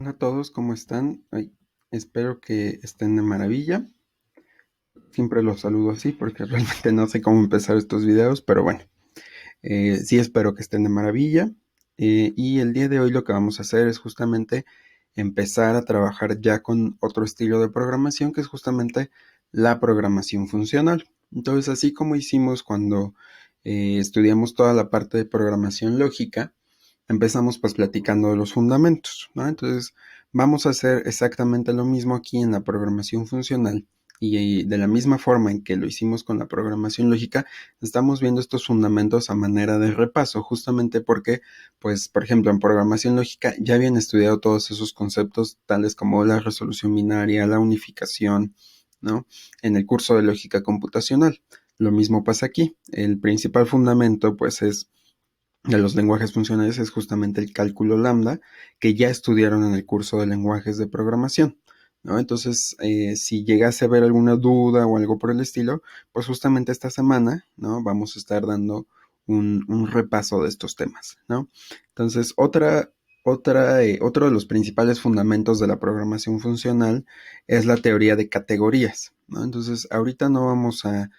Hola a todos, ¿cómo están? Ay, espero que estén de maravilla. Siempre los saludo así porque realmente no sé cómo empezar estos videos, pero bueno, sí espero que estén de maravilla. Y el día de hoy lo que vamos a hacer es justamente empezar a trabajar ya con otro estilo de programación que es justamente la programación funcional. Entonces, así como hicimos cuando estudiamos toda la parte de programación lógica, empezamos pues platicando de los fundamentos, ¿no? Entonces vamos a hacer exactamente lo mismo aquí en la programación funcional y de la misma forma en que lo hicimos con la programación lógica, estamos viendo estos fundamentos a manera de repaso, justamente porque, pues, por ejemplo, en programación lógica ya habían estudiado todos esos conceptos tales como la resolución binaria, la unificación, ¿no? En el curso de lógica computacional. Lo mismo pasa aquí. El principal fundamento, pues, es de los lenguajes funcionales es justamente el cálculo lambda, que ya estudiaron en el curso de lenguajes de programación, ¿no? Entonces, si llegase a haber alguna duda o algo por el estilo, pues justamente esta semana, ¿no? Vamos a estar dando un repaso de estos temas, ¿no? Entonces, otro de los principales fundamentos de la programación funcional es la teoría de categorías, ¿no? Entonces, ahorita no vamos a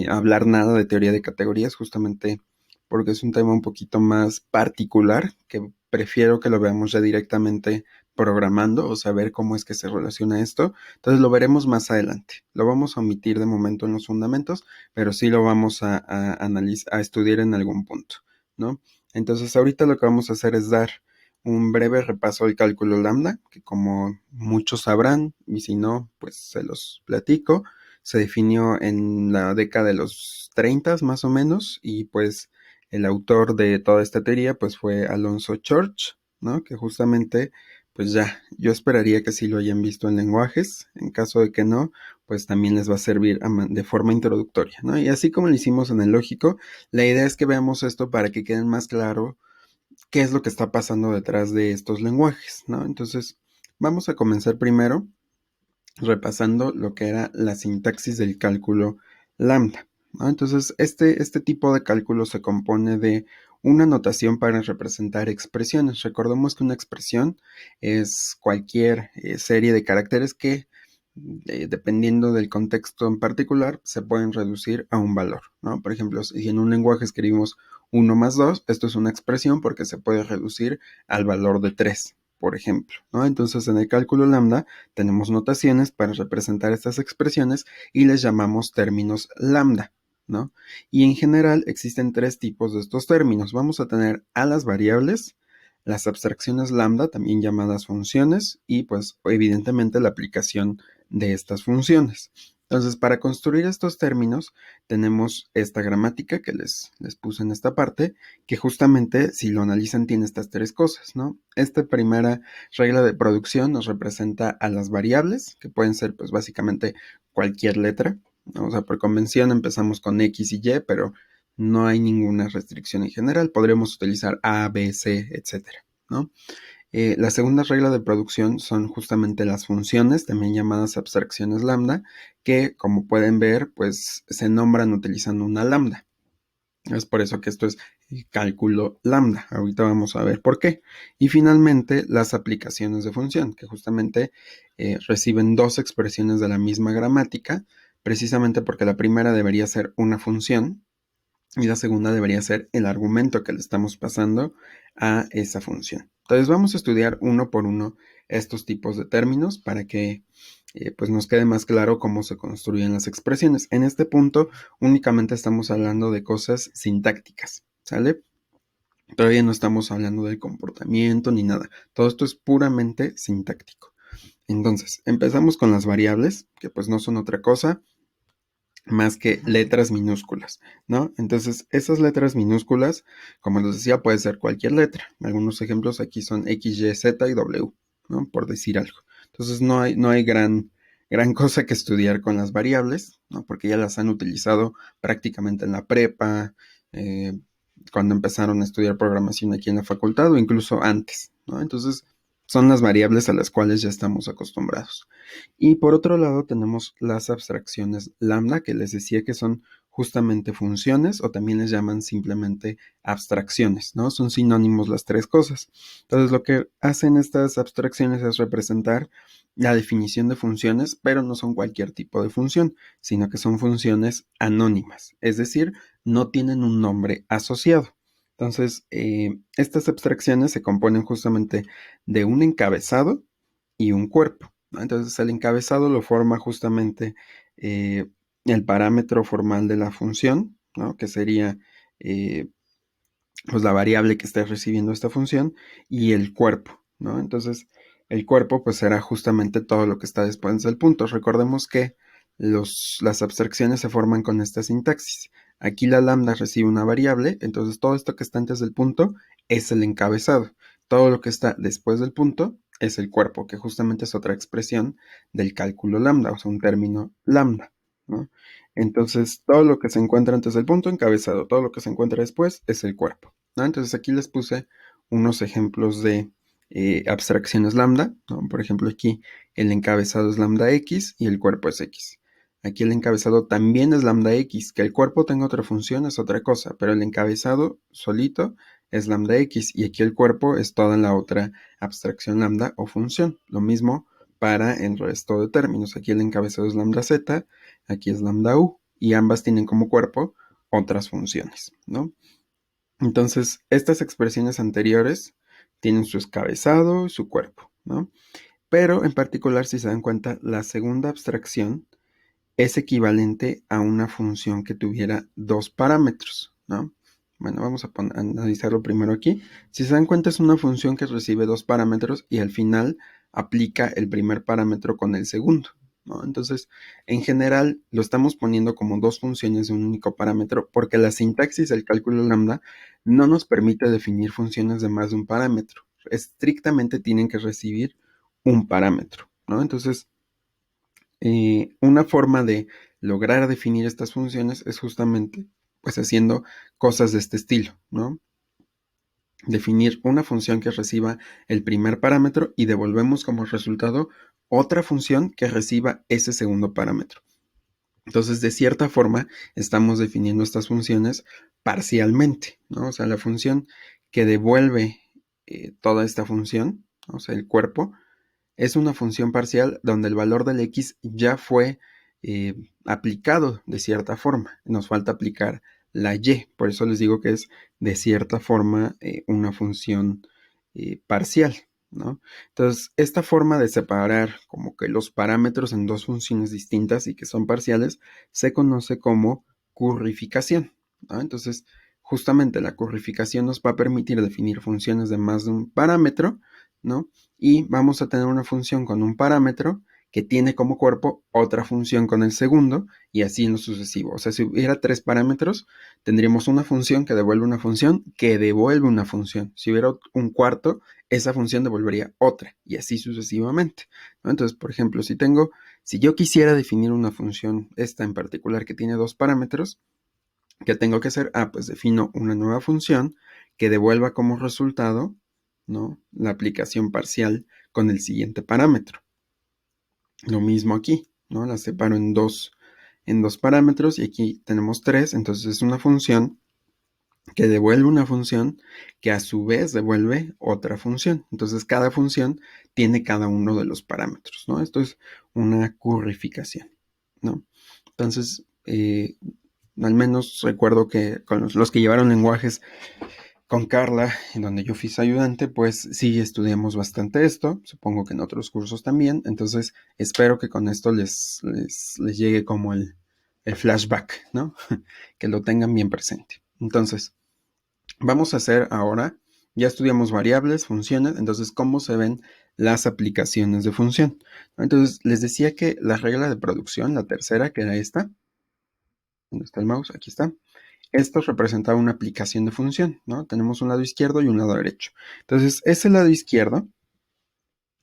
hablar nada de teoría de categorías, justamente porque es un tema un poquito más particular, que prefiero que lo veamos ya directamente programando o saber cómo es que se relaciona esto. Entonces lo veremos más adelante. Lo vamos a omitir de momento en los fundamentos, pero sí lo vamos a analizar, a estudiar en algún punto, ¿no? Entonces ahorita lo que vamos a hacer es dar un breve repaso al cálculo lambda, que como muchos sabrán, y si no, pues se los platico. Se definió en la década de los 30 más o menos, y pues el autor de toda esta teoría pues fue Alonso Church, ¿no? Que justamente pues ya, yo esperaría que sí lo hayan visto en lenguajes, en caso de que no, pues también les va a servir de forma introductoria, ¿no? Y así como lo hicimos en el lógico, la idea es que veamos esto para que queden más claro qué es lo que está pasando detrás de estos lenguajes, ¿no? Entonces, vamos a comenzar primero repasando lo que era la sintaxis del cálculo lambda, ¿no? Entonces, este tipo de cálculo se compone de una notación para representar expresiones. Recordemos que una expresión es cualquier serie de caracteres que, dependiendo del contexto en particular, se pueden reducir a un valor, ¿no? Por ejemplo, si en un lenguaje escribimos 1 más 2, esto es una expresión porque se puede reducir al valor de 3, por ejemplo, ¿no? Entonces, en el cálculo lambda tenemos notaciones para representar estas expresiones y les llamamos términos lambda, ¿no? Y en general existen tres tipos de estos términos. Vamos a tener a las variables, las abstracciones lambda, también llamadas funciones, y pues evidentemente la aplicación de estas funciones. Entonces, para construir estos términos, tenemos esta gramática que les puse en esta parte, que justamente, si lo analizan, tiene estas tres cosas, ¿no? Esta primera regla de producción nos representa a las variables, que pueden ser, pues, básicamente cualquier letra, ¿no? O sea, por convención empezamos con X y Y, pero no hay ninguna restricción en general. Podríamos utilizar A, B, C, etcétera, ¿no? La segunda regla de producción son justamente las funciones, también llamadas abstracciones lambda, que como pueden ver, pues se nombran utilizando una lambda. Es por eso que esto es cálculo lambda. Ahorita vamos a ver por qué. Y finalmente, las aplicaciones de función, que justamente reciben dos expresiones de la misma gramática, precisamente porque la primera debería ser una función y la segunda debería ser el argumento que le estamos pasando a esa función. Entonces vamos a estudiar uno por uno estos tipos de términos para que pues nos quede más claro cómo se construyen las expresiones. En este punto únicamente estamos hablando de cosas sintácticas, ¿sale? Todavía no estamos hablando del comportamiento ni nada. Todo esto es puramente sintáctico. Entonces, empezamos con las variables, que pues no son otra cosa más que letras minúsculas, ¿no? Entonces, esas letras minúsculas, como les decía, puede ser cualquier letra. Algunos ejemplos aquí son X, Y, Z y W, ¿no? Por decir algo. Entonces, no hay gran cosa que estudiar con las variables, ¿no? Porque ya las han utilizado prácticamente en la prepa, eh, cuando empezaron a estudiar programación aquí en la facultad o incluso antes, ¿no? Entonces, son las variables a las cuales ya estamos acostumbrados. Y por otro lado tenemos las abstracciones lambda, que les decía que son justamente funciones o también les llaman simplemente abstracciones, ¿no? Son sinónimos las tres cosas. Entonces lo que hacen estas abstracciones es representar la definición de funciones, pero no son cualquier tipo de función, sino que son funciones anónimas, es decir, no tienen un nombre asociado. Entonces, estas abstracciones se componen justamente de un encabezado y un cuerpo, ¿no? Entonces, el encabezado lo forma justamente eh, el parámetro formal de la función, ¿no? Que sería pues la variable que esté recibiendo esta función y el cuerpo, ¿no? Entonces, el cuerpo pues será justamente todo lo que está después del punto. Recordemos que las abstracciones se forman con esta sintaxis. Aquí la lambda recibe una variable, entonces todo esto que está antes del punto es el encabezado. Todo lo que está después del punto es el cuerpo, que justamente es otra expresión del cálculo lambda, o sea, un término lambda, ¿no? Entonces, todo lo que se encuentra antes del punto, encabezado, todo lo que se encuentra después es el cuerpo, ¿no? Entonces, aquí les puse unos ejemplos de abstracciones lambda, ¿no? Por ejemplo, aquí el encabezado es lambda x y el cuerpo es x. Aquí el encabezado también es lambda x, que el cuerpo tenga otra función es otra cosa, pero el encabezado solito es lambda x y aquí el cuerpo es toda la otra abstracción lambda o función. Lo mismo para el resto de términos. Aquí el encabezado es lambda z, aquí es lambda u y ambas tienen como cuerpo otras funciones, ¿no? Entonces, estas expresiones anteriores tienen su encabezado y su cuerpo, ¿no? Pero en particular, si se dan cuenta, la segunda abstracción es equivalente a una función que tuviera dos parámetros, ¿no? Bueno, vamos a analizarlo primero aquí. Si se dan cuenta, es una función que recibe dos parámetros y al final aplica el primer parámetro con el segundo, ¿no? Entonces, en general, lo estamos poniendo como dos funciones de un único parámetro porque la sintaxis del cálculo lambda no nos permite definir funciones de más de un parámetro. Estrictamente tienen que recibir un parámetro, ¿no? Entonces, una forma de lograr definir estas funciones es justamente pues haciendo cosas de este estilo, ¿no? Definir una función que reciba el primer parámetro y devolvemos como resultado otra función que reciba ese segundo parámetro. Entonces, de cierta forma, estamos definiendo estas funciones parcialmente, ¿no? O sea, la función que devuelve toda esta función, ¿no? O sea, el cuerpo, es una función parcial donde el valor del x ya fue aplicado de cierta forma. Nos falta aplicar la y, por eso les digo que es de cierta forma una función parcial, ¿no? Entonces, esta forma de separar como que los parámetros en dos funciones distintas y que son parciales se conoce como currificación, ¿no? Entonces, justamente la currificación nos va a permitir definir funciones de más de un parámetro, ¿no? Y vamos a tener una función con un parámetro que tiene como cuerpo otra función con el segundo y así en lo sucesivo. O sea, si hubiera tres parámetros, tendríamos una función que devuelve una función que devuelve una función. Si hubiera un cuarto, esa función devolvería otra y así sucesivamente, ¿no? Entonces, por ejemplo, si yo quisiera definir una función, esta en particular que tiene dos parámetros, ¿qué tengo que hacer? Pues defino una nueva función que devuelva como resultado, ¿no? La aplicación parcial con el siguiente parámetro. Lo mismo aquí, ¿no? La separo en dos parámetros y aquí tenemos tres, entonces es una función que devuelve una función que a su vez devuelve otra función. Entonces cada función tiene cada uno de los parámetros, ¿no? Esto es una currificación, ¿no? Entonces, al menos recuerdo que con los que llevaron lenguajes con Carla, en donde yo fui su ayudante, pues sí estudiamos bastante esto, supongo que en otros cursos también, entonces espero que con esto les llegue como el flashback, ¿no? Que lo tengan bien presente. Entonces, vamos a hacer ahora, ya estudiamos variables, funciones, entonces cómo se ven las aplicaciones de función. Entonces, les decía que la regla de producción, la tercera, que era esta, ¿dónde está el mouse? Aquí está. Esto representa una aplicación de función, ¿no? Tenemos un lado izquierdo y un lado derecho. Entonces, ese lado izquierdo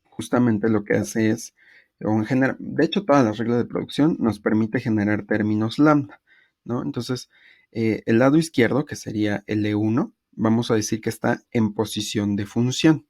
justamente lo que hace es, de hecho, todas las reglas de producción nos permite generar términos lambda, ¿no? Entonces, el lado izquierdo, que sería el E1, vamos a decir que está en posición de función.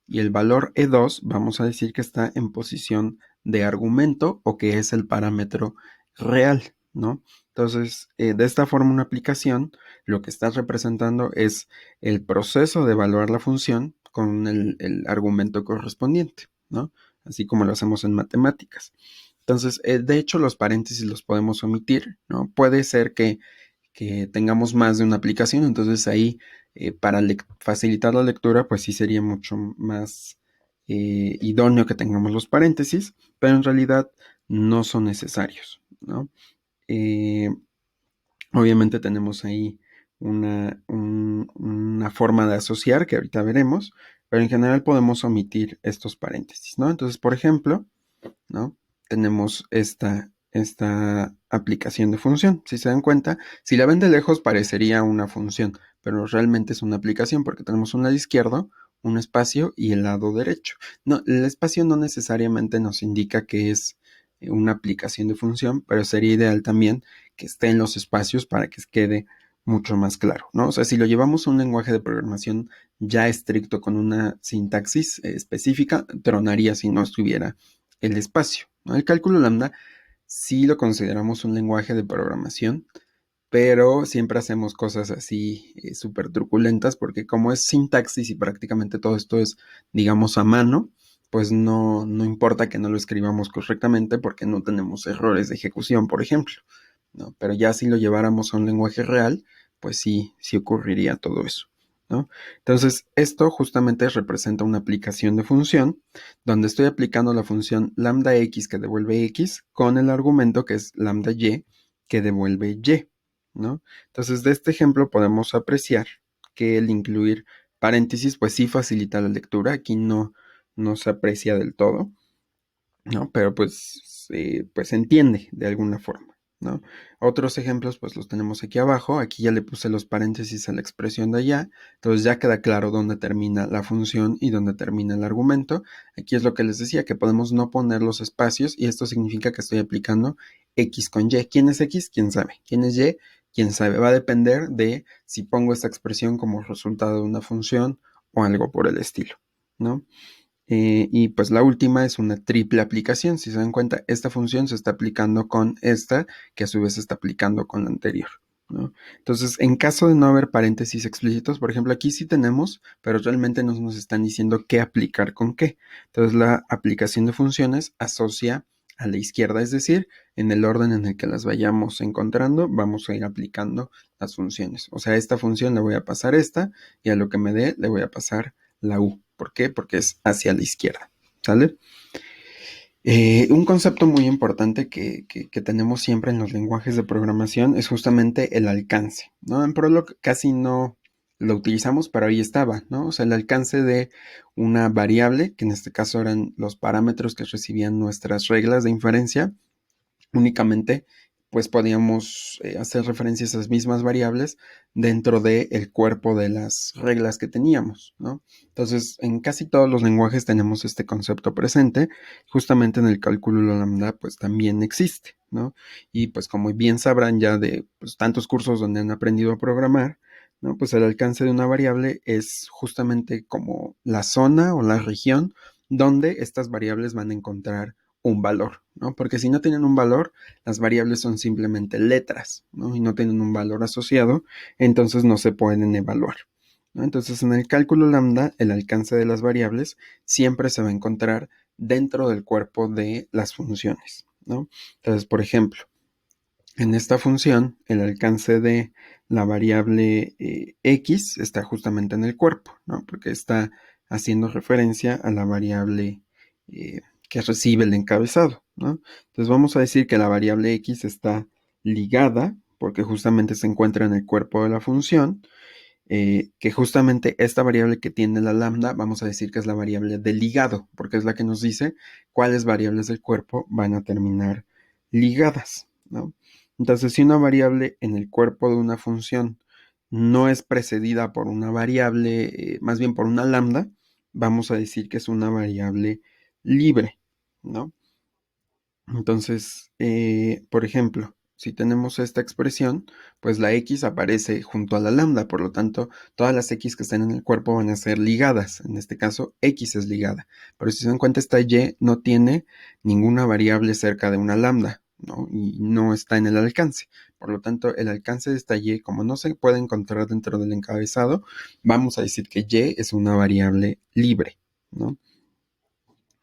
Y el valor E2, vamos a decir que está en posición de argumento o que es el parámetro real, ¿no? Entonces, de esta forma, una aplicación lo que está representando es el proceso de evaluar la función con el argumento correspondiente, ¿no? Así como lo hacemos en matemáticas. Entonces, de hecho, los paréntesis los podemos omitir, ¿no? Puede ser que tengamos más de una aplicación, entonces ahí para facilitar la lectura, pues sí sería mucho más idóneo que tengamos los paréntesis, pero en realidad no son necesarios, ¿no? Eh, Obviamente tenemos ahí una forma de asociar que ahorita veremos, pero en general podemos omitir estos paréntesis, ¿no? Entonces, por ejemplo, ¿no? Tenemos esta aplicación de función. Si se dan cuenta, si la ven de lejos parecería una función, pero realmente es una aplicación porque tenemos un lado izquierdo, un espacio y el lado derecho. No, el espacio no necesariamente nos indica que es una aplicación de función, pero sería ideal también que esté en los espacios para que quede mucho más claro, ¿no? O sea, si lo llevamos a un lenguaje de programación ya estricto con una sintaxis específica, tronaría si no estuviera el espacio, ¿no? El cálculo lambda sí lo consideramos un lenguaje de programación, pero siempre hacemos cosas así súper truculentas porque como es sintaxis y prácticamente todo esto es, digamos, a mano, pues no importa que no lo escribamos correctamente porque no tenemos errores de ejecución, por ejemplo, ¿no? Pero ya si lo lleváramos a un lenguaje real, pues sí ocurriría todo eso, ¿no? Entonces, esto justamente representa una aplicación de función donde estoy aplicando la función lambda x que devuelve x con el argumento que es lambda y que devuelve y, ¿no? Entonces, de este ejemplo podemos apreciar que el incluir paréntesis, pues sí facilita la lectura. Aquí no se aprecia del todo, ¿no? Pero pues se entiende de alguna forma, ¿no? Otros ejemplos, pues los tenemos aquí abajo. Aquí ya le puse los paréntesis a la expresión de allá. Entonces ya queda claro dónde termina la función y dónde termina el argumento. Aquí es lo que les decía, que podemos no poner los espacios y esto significa que estoy aplicando x con y. ¿Quién es x? ¿Quién sabe? ¿Quién es y? ¿Quién sabe? Va a depender de si pongo esta expresión como resultado de una función o algo por el estilo, ¿no? Y pues la última es una triple aplicación. Si se dan cuenta, esta función se está aplicando con esta, que a su vez se está aplicando con la anterior, ¿no? Entonces, en caso de no haber paréntesis explícitos, por ejemplo, aquí sí tenemos, pero realmente no nos están diciendo qué aplicar con qué. Entonces, la aplicación de funciones asocia a la izquierda, es decir, en el orden en el que las vayamos encontrando, vamos a ir aplicando las funciones. O sea, a esta función le voy a pasar esta y a lo que me dé le voy a pasar la U. ¿Por qué? Porque es hacia la izquierda, ¿sale? Un concepto muy importante que tenemos siempre en los lenguajes de programación es justamente el alcance, ¿no? En Prolog casi no lo utilizamos, pero ahí estaba, ¿no? O sea, el alcance de una variable, que en este caso eran los parámetros que recibían nuestras reglas de inferencia, únicamente pues podíamos hacer referencia a esas mismas variables dentro del cuerpo de las reglas que teníamos, ¿no? Entonces, en casi todos los lenguajes tenemos este concepto presente, justamente en el cálculo lambda pues también existe, ¿no? Y pues como bien sabrán ya de pues, tantos cursos donde han aprendido a programar, ¿no? Pues el alcance de una variable es justamente como la zona o la región donde estas variables van a encontrar un valor, ¿no? Porque si no tienen un valor, las variables son simplemente letras, ¿no? Y no tienen un valor asociado, entonces no se pueden evaluar, ¿no? Entonces, en el cálculo lambda, el alcance de las variables siempre se va a encontrar dentro del cuerpo de las funciones, ¿no? Entonces, por ejemplo, en esta función, el alcance de la variable x está justamente en el cuerpo, ¿no? Porque está haciendo referencia a la variable que recibe el encabezado, ¿no? Entonces vamos a decir que la variable x está ligada, porque justamente se encuentra en el cuerpo de la función, que justamente esta variable que tiene la lambda, vamos a decir que es la variable del ligado, porque es la que nos dice cuáles variables del cuerpo van a terminar ligadas, ¿no? Entonces, si una variable en el cuerpo de una función no es precedida por una variable, más bien por una lambda, vamos a decir que es una variable libre, ¿no? Entonces, por ejemplo, si tenemos esta expresión, pues la x aparece junto a la lambda, por lo tanto, todas las x que estén en el cuerpo van a ser ligadas. En este caso, x es ligada. Pero si se dan cuenta, esta y no tiene ninguna variable cerca de una lambda, ¿no? Y no está en el alcance. Por lo tanto, el alcance de esta y, como no se puede encontrar dentro del encabezado, vamos a decir que y es una variable libre, ¿no?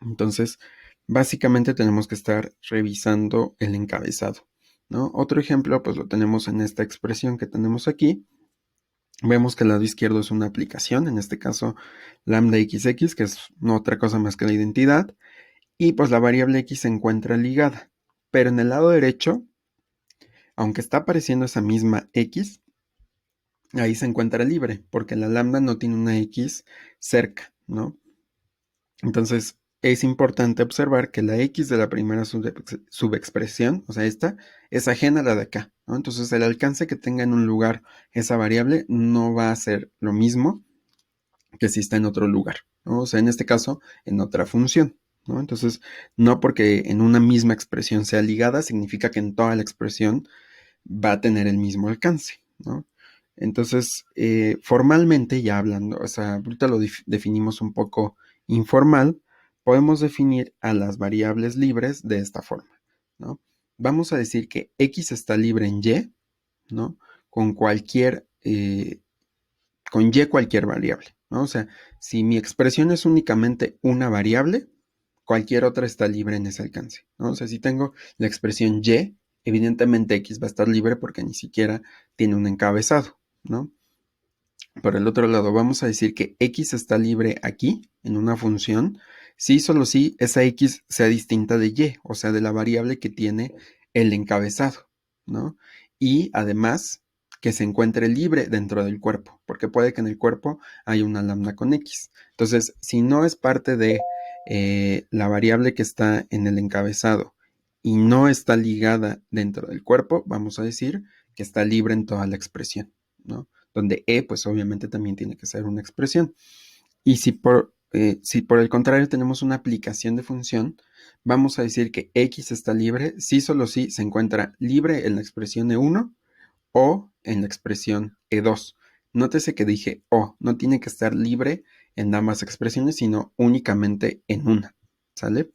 Entonces, básicamente tenemos que estar revisando el encabezado, ¿no? Otro ejemplo, pues lo tenemos en esta expresión que tenemos aquí. Vemos que el lado izquierdo es una aplicación, en este caso lambda xx, que es no otra cosa más que la identidad, y pues la variable x se encuentra ligada. Pero en el lado derecho, aunque está apareciendo esa misma x, ahí se encuentra libre, porque la lambda no tiene una x cerca, ¿no? Entonces, es importante observar que la x de la primera subexpresión, o sea, esta, es ajena a la de acá, ¿no? Entonces, el alcance que tenga en un lugar esa variable no va a ser lo mismo que si está en otro lugar, ¿no? O sea, en este caso, en otra función, ¿no? Entonces, no porque en una misma expresión sea ligada, significa que en toda la expresión va a tener el mismo alcance, ¿no? Entonces, formalmente, ya hablando, o sea, ahorita lo definimos un poco informal, podemos definir a las variables libres de esta forma, ¿no? Vamos a decir que x está libre en y, ¿no? Con y cualquier variable, ¿no? O sea, si mi expresión es únicamente una variable, cualquier otra está libre en ese alcance, ¿no? O sea, si tengo la expresión y, evidentemente x va a estar libre porque ni siquiera tiene un encabezado, ¿no? Por el otro lado, vamos a decir que x está libre aquí, en una función, si solo si esa x sea distinta de y, o sea, de la variable que tiene el encabezado, ¿no? Y además, que se encuentre libre dentro del cuerpo, porque puede que en el cuerpo haya una lambda con x. Entonces, si no es parte de la variable que está en el encabezado y no está ligada dentro del cuerpo, vamos a decir que está libre en toda la expresión, ¿no? Donde pues obviamente también tiene que ser una expresión. Y si por el contrario tenemos una aplicación de función, vamos a decir que x está libre si solo si se encuentra libre en la expresión E1 o en la expresión E2. Nótese que dije o, no tiene que estar libre en ambas expresiones, sino únicamente en una, ¿sale?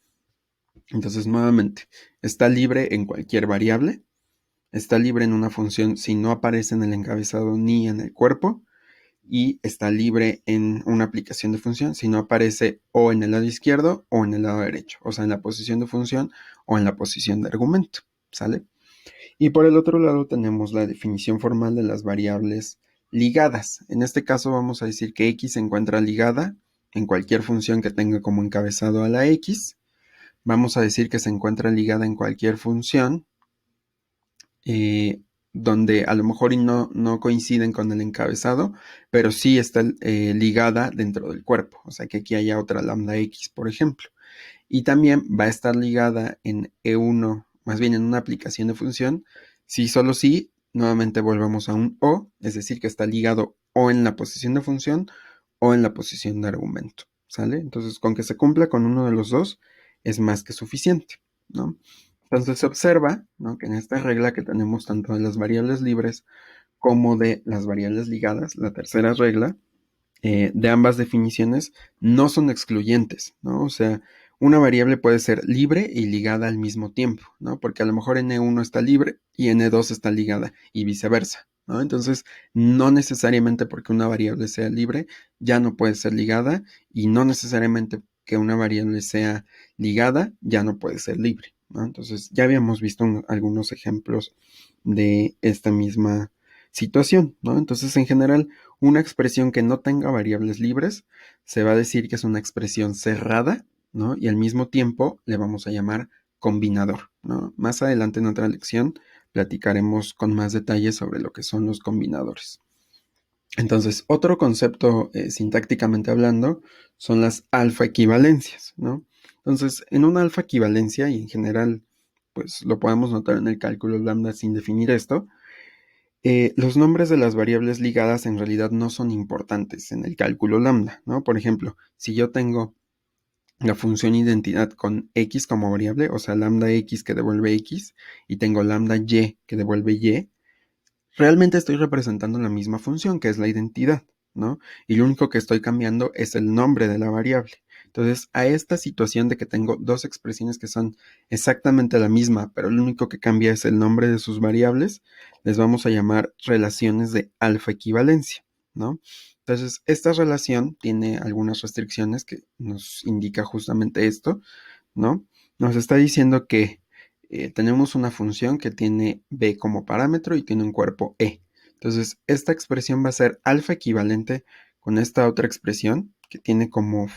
Entonces, nuevamente, está libre en cualquier variable, está libre en una función si no aparece en el encabezado ni en el cuerpo, y está libre en una aplicación de función si no aparece o en el lado izquierdo o en el lado derecho, o sea, en la posición de función o en la posición de argumento, ¿sale? Y por el otro lado tenemos la definición formal de las variables ligadas. En este caso vamos a decir que x se encuentra ligada en cualquier función que tenga como encabezado a la x. Vamos a decir que se encuentra ligada en cualquier función donde a lo mejor no coinciden con el encabezado, pero sí está ligada dentro del cuerpo. O sea que aquí haya otra lambda x, por ejemplo. Y también va a estar ligada en E1, más bien en una aplicación de función, si solo si nuevamente volvemos a un o, es decir, que está ligado o en la posición de función o en la posición de argumento, ¿sale? Entonces, con que se cumpla con uno de los dos es más que suficiente, ¿no? Entonces se observa, ¿no?, que en esta regla que tenemos tanto de las variables libres como de las variables ligadas, la tercera regla, de ambas definiciones no son excluyentes, ¿no? O sea, una variable puede ser libre y ligada al mismo tiempo, ¿no? Porque a lo mejor en E1 está libre y en E2 está ligada y viceversa, ¿no? Entonces, no necesariamente porque una variable sea libre ya no puede ser ligada, y no necesariamente que una variable sea ligada ya no puede ser libre, ¿no? Entonces, ya habíamos visto algunos ejemplos de esta misma situación, ¿no? Entonces, en general, una expresión que no tenga variables libres se va a decir que es una expresión cerrada, ¿no? Y al mismo tiempo le vamos a llamar combinador, ¿no? Más adelante en otra lección platicaremos con más detalles sobre lo que son los combinadores. Entonces, otro concepto sintácticamente hablando son las alfa equivalencias, ¿no? Entonces, en una alfa equivalencia, y en general, pues lo podemos notar en el cálculo lambda sin definir esto, los nombres de las variables ligadas en realidad no son importantes en el cálculo lambda, ¿no? Por ejemplo, si yo tengo la función identidad con x como variable, o sea, lambda x que devuelve x, y tengo lambda y que devuelve y, realmente estoy representando la misma función, que es la identidad, ¿no? Y lo único que estoy cambiando es el nombre de la variable. Entonces, a esta situación de que tengo dos expresiones que son exactamente la misma, pero lo único que cambia es el nombre de sus variables, les vamos a llamar relaciones de alfa equivalencia, ¿no? Entonces, esta relación tiene algunas restricciones que nos indica justamente esto, ¿no? Nos está diciendo que tenemos una función que tiene b como parámetro y tiene un cuerpo e. Entonces, esta expresión va a ser alfa equivalente con esta otra expresión que tiene como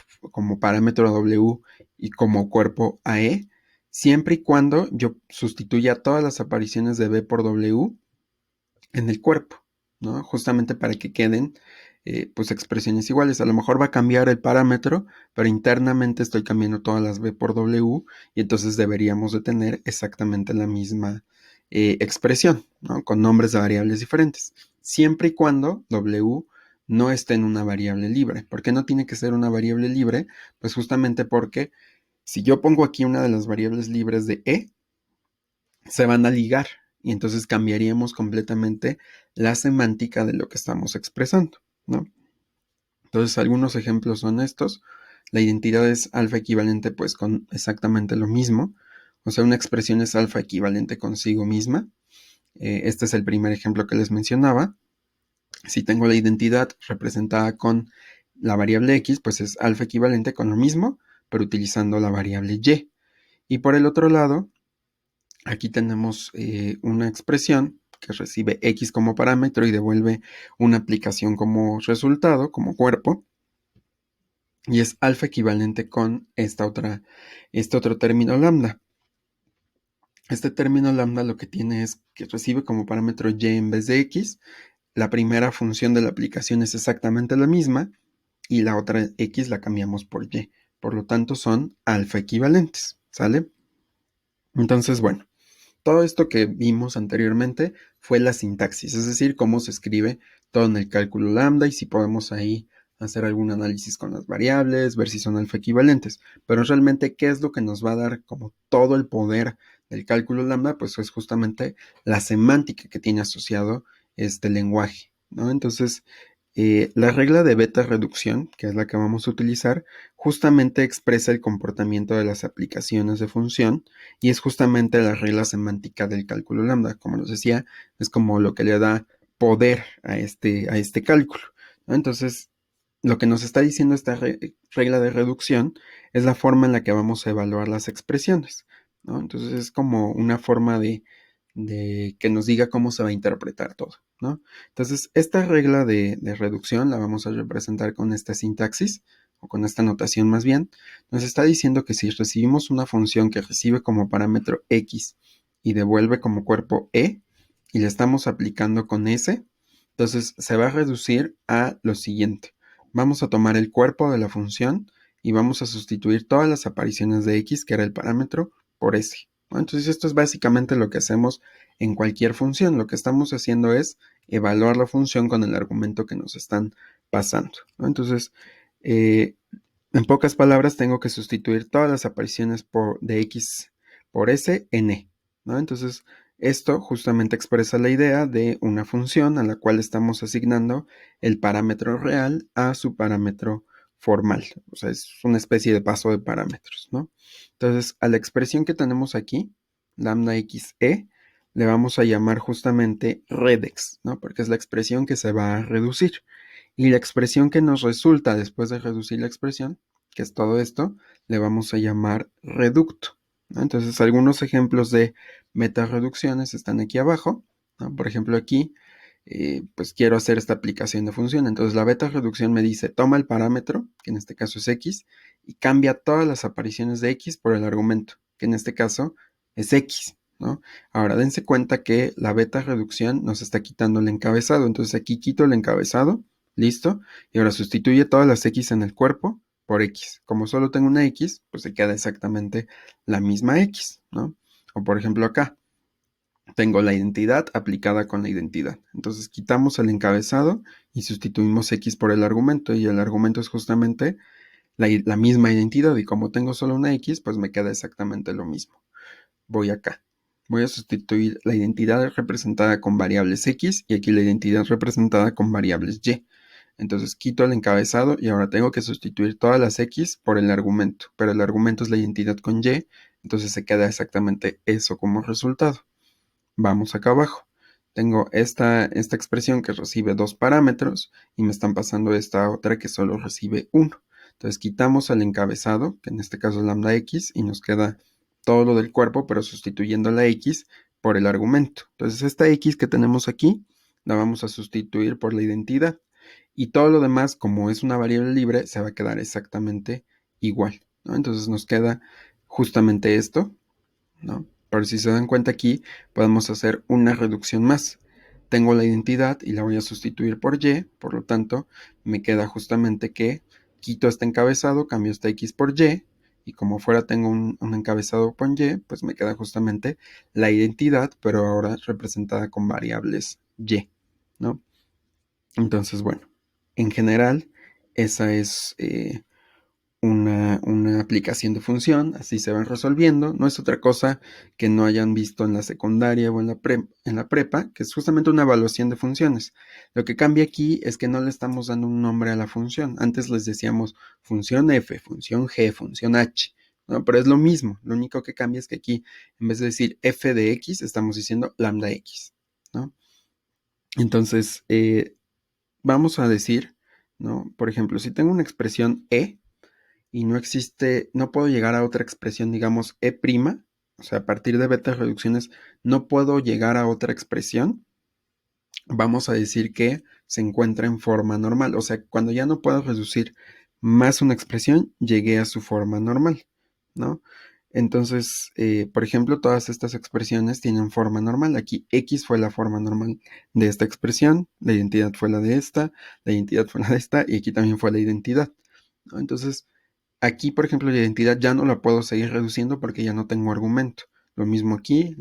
parámetro w y como cuerpo ae, siempre y cuando yo sustituya todas las apariciones de b por w en el cuerpo, ¿no? Justamente para que queden pues expresiones iguales. A lo mejor va a cambiar el parámetro, pero internamente estoy cambiando todas las b por w y entonces deberíamos de tener exactamente la misma expresión, ¿no? Con nombres de variables diferentes, siempre y cuando w no esté en una variable libre. ¿Por qué no tiene que ser una variable libre? Pues justamente porque si yo pongo aquí una de las variables libres de e, se van a ligar y entonces cambiaríamos completamente la semántica de lo que estamos expresando, ¿no? Entonces, algunos ejemplos son estos. La identidad es alfa equivalente pues con exactamente lo mismo, o sea, una expresión es alfa equivalente consigo misma. Este es el primer ejemplo que les mencionaba. Si tengo la identidad representada con la variable x, pues es alfa equivalente con lo mismo, pero utilizando la variable y. Y por el otro lado, aquí tenemos una expresión que recibe x como parámetro y devuelve una aplicación como resultado, como cuerpo, y es alfa equivalente con este otro término lambda. Este término lambda lo que tiene es que recibe como parámetro y en vez de x. La primera función de la aplicación es exactamente la misma y la otra x la cambiamos por y. Por lo tanto, son alfa equivalentes, ¿sale? Entonces, bueno, todo esto que vimos anteriormente fue la sintaxis, es decir, cómo se escribe todo en el cálculo lambda y si podemos ahí hacer algún análisis con las variables, ver si son alfa equivalentes. Pero realmente, ¿qué es lo que nos va a dar como todo el poder del cálculo lambda? Pues es justamente la semántica que tiene asociado este lenguaje, ¿no? Entonces, la regla de beta reducción, que es la que vamos a utilizar, justamente expresa el comportamiento de las aplicaciones de función y es justamente la regla semántica del cálculo lambda. Como les decía, es como lo que le da poder a este cálculo, ¿no? Entonces, lo que nos está diciendo esta regla de reducción es la forma en la que vamos a evaluar las expresiones, ¿no? Entonces es como una forma de que nos diga cómo se va a interpretar todo, ¿no? Entonces, esta regla de reducción la vamos a representar con esta sintaxis, o con esta notación más bien. Nos está diciendo que si recibimos una función que recibe como parámetro x y devuelve como cuerpo e, y le estamos aplicando con s, entonces se va a reducir a lo siguiente. Vamos a tomar el cuerpo de la función y vamos a sustituir todas las apariciones de x, que era el parámetro, por s, ¿no? Entonces esto es básicamente lo que hacemos en cualquier función. Lo que estamos haciendo es evaluar la función con el argumento que nos están pasando, ¿no? Entonces, en pocas palabras, tengo que sustituir todas las apariciones de x por s en e, ¿no? Entonces, esto justamente expresa la idea de una función a la cual estamos asignando el parámetro real a su parámetro formal. O sea, es una especie de paso de parámetros, ¿no? Entonces, a la expresión que tenemos aquí, lambda x e, le vamos a llamar justamente redex, ¿no? Porque es la expresión que se va a reducir. Y la expresión que nos resulta después de reducir la expresión, que es todo esto, le vamos a llamar reducto, ¿no? Entonces, algunos ejemplos de metareducciones están aquí abajo, ¿no? Por ejemplo, aquí, pues quiero hacer esta aplicación de función. Entonces, la beta reducción me dice, toma el parámetro, que en este caso es x, y cambia todas las apariciones de x por el argumento, que en este caso es x, ¿no? Ahora, dense cuenta que la beta reducción nos está quitando el encabezado. Entonces, aquí quito el encabezado. ¿Listo? Y ahora sustituye todas las x en el cuerpo por x. Como solo tengo una x, pues se queda exactamente la misma x, ¿no? O por ejemplo acá, tengo la identidad aplicada con la identidad. Entonces quitamos el encabezado y sustituimos x por el argumento. Y el argumento es justamente la misma identidad. Y como tengo solo una x, pues me queda exactamente lo mismo. Voy acá. Voy a sustituir la identidad representada con variables x y aquí la identidad representada con variables y. Entonces quito el encabezado y ahora tengo que sustituir todas las X por el argumento, pero el argumento es la identidad con Y, entonces se queda exactamente eso como resultado. Vamos acá abajo. Tengo esta expresión que recibe 2 parámetros y me están pasando esta otra que solo recibe 1. Entonces quitamos el encabezado, que en este caso es lambda x, y nos queda todo lo del cuerpo, pero sustituyendo la x por el argumento. Entonces esta x que tenemos aquí la vamos a sustituir por la identidad. Y todo lo demás, como es una variable libre, se va a quedar exactamente igual, ¿no? Entonces nos queda justamente esto, ¿no? Pero si se dan cuenta aquí, podemos hacer una reducción más. Tengo la identidad y la voy a sustituir por Y, por lo tanto, me queda justamente que quito este encabezado, cambio esta X por Y como fuera tengo un encabezado con Y, pues me queda justamente la identidad, pero ahora representada con variables Y, ¿no? Entonces, bueno, en general, esa es una aplicación de función, así se van resolviendo, no es otra cosa que no hayan visto en la secundaria o en la prepa, que es justamente una evaluación de funciones. Lo que cambia aquí es que no le estamos dando un nombre a la función. Antes les decíamos función f, función g, función h, ¿no? Pero es lo mismo, lo único que cambia es que aquí, en vez de decir f de x, estamos diciendo lambda x, ¿no? Entonces, vamos a decir, ¿no? Por ejemplo, si tengo una expresión y no existe, no puedo llegar a otra expresión, digamos, E', o sea, a partir de beta reducciones no puedo llegar a otra expresión, vamos a decir que se encuentra en forma normal. O sea, cuando ya no puedo reducir más una expresión, llegué a su forma normal, ¿no? Entonces, por ejemplo, todas estas expresiones tienen forma normal. Aquí X fue la forma normal de esta expresión, la identidad fue la de esta, la identidad fue la de esta, y aquí también fue la identidad, ¿no? Entonces, aquí, por ejemplo, la identidad ya no la puedo seguir reduciendo porque ya no tengo argumento. Lo mismo aquí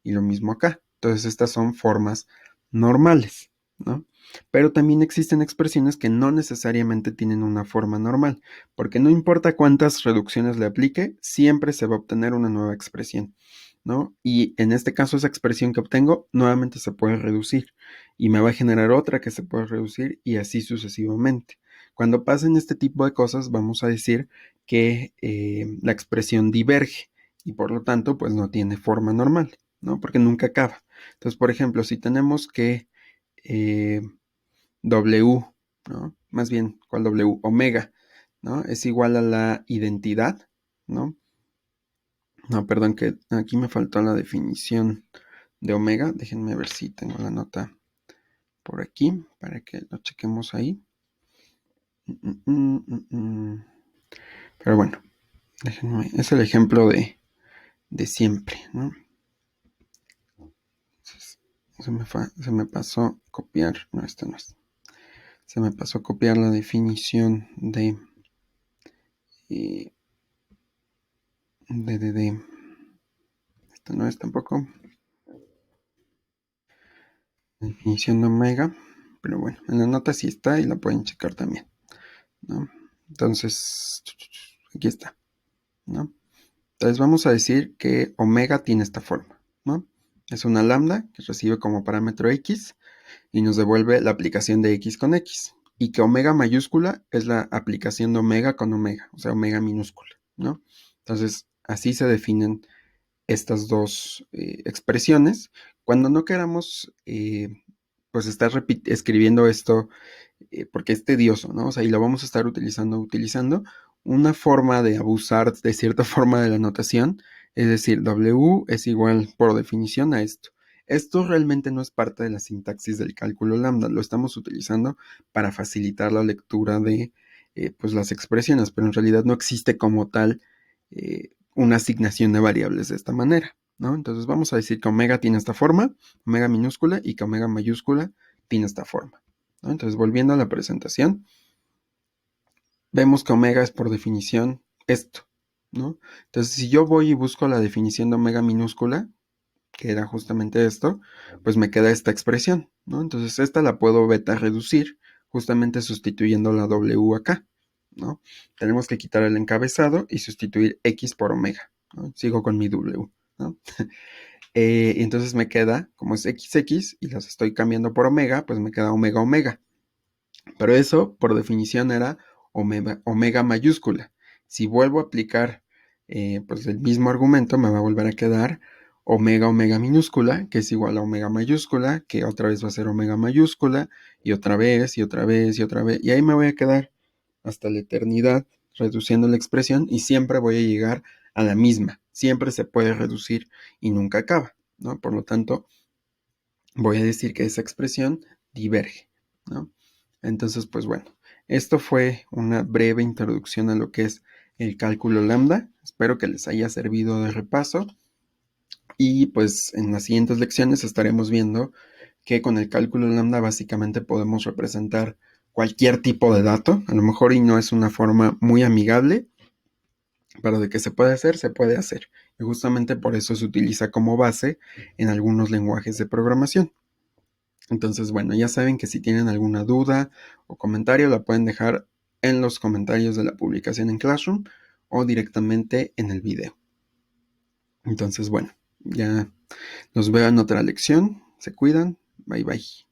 y lo mismo acá. Entonces, estas son formas normales, ¿no? Pero también existen expresiones que no necesariamente tienen una forma normal, porque no importa cuántas reducciones le aplique, siempre se va a obtener una nueva expresión, ¿no? Y en este caso, esa expresión que obtengo nuevamente se puede reducir y me va a generar otra que se puede reducir y así sucesivamente. Cuando pasen este tipo de cosas, vamos a decir que la expresión diverge y por lo tanto, pues no tiene forma normal, ¿no? Porque nunca acaba. Entonces, por ejemplo, si tenemos que W, ¿no? Más bien, ¿cuál W? Omega, ¿no? Es igual a la identidad, ¿no? No, perdón, que aquí me faltó la definición de omega. Déjenme ver si tengo la nota por aquí para que lo chequemos ahí. Pero bueno, déjenme, es el ejemplo de siempre, ¿no? Entonces, se me pasó copiar, no, esta no es. Se me pasó copiar la definición eh, de esta no es tampoco. La definición de omega, pero bueno, en la nota sí está y la pueden checar también, ¿no? Entonces, aquí está, ¿no? Entonces vamos a decir que omega tiene esta forma, ¿no? Es una lambda que recibe como parámetro x y nos devuelve la aplicación de x con x. Y que omega mayúscula es la aplicación de omega con omega, o sea, omega minúscula, ¿no? Entonces, así se definen estas dos expresiones. Cuando no queramos, pues, estar escribiendo esto porque es tedioso, ¿no? O sea, y lo vamos a estar utilizando. Una forma de abusar de cierta forma de la notación, es decir, W es igual por definición a esto. Esto realmente no es parte de la sintaxis del cálculo lambda, lo estamos utilizando para facilitar la lectura de pues las expresiones, pero en realidad no existe como tal una asignación de variables de esta manera, ¿no? Entonces vamos a decir que omega tiene esta forma, omega minúscula, y que omega mayúscula tiene esta forma, ¿no? Entonces, volviendo a la presentación, vemos que omega es por definición esto, ¿no? Entonces, si yo voy y busco la definición de omega minúscula, que era justamente esto, pues me queda esta expresión, ¿no? Entonces, esta la puedo beta reducir, justamente sustituyendo la W acá, ¿no? Tenemos que quitar el encabezado y sustituir X por omega, ¿no? Sigo con mi W, ¿no? Y entonces me queda, como es XX y las estoy cambiando por omega, pues me queda omega omega. Pero eso, por definición, era omega mayúscula. Si vuelvo a aplicar pues el mismo argumento, me va a volver a quedar omega minúscula, que es igual a omega mayúscula, que otra vez va a ser omega mayúscula, y otra vez, y otra vez, y otra vez. Y ahí me voy a quedar hasta la eternidad reduciendo la expresión y siempre voy a llegar a la misma. Siempre se puede reducir y nunca acaba, ¿no? Por lo tanto, voy a decir que esa expresión diverge, ¿no? Entonces, pues bueno, esto fue una breve introducción a lo que es el cálculo lambda. Espero que les haya servido de repaso y pues en las siguientes lecciones estaremos viendo que con el cálculo lambda básicamente podemos representar cualquier tipo de dato, a lo mejor y no es una forma muy amigable, pero de que se puede hacer, se puede hacer. Y justamente por eso se utiliza como base en algunos lenguajes de programación. Entonces, bueno, ya saben que si tienen alguna duda o comentario, la pueden dejar en los comentarios de la publicación en Classroom o directamente en el video. Entonces, bueno, ya los veo en otra lección. Se cuidan. Bye bye.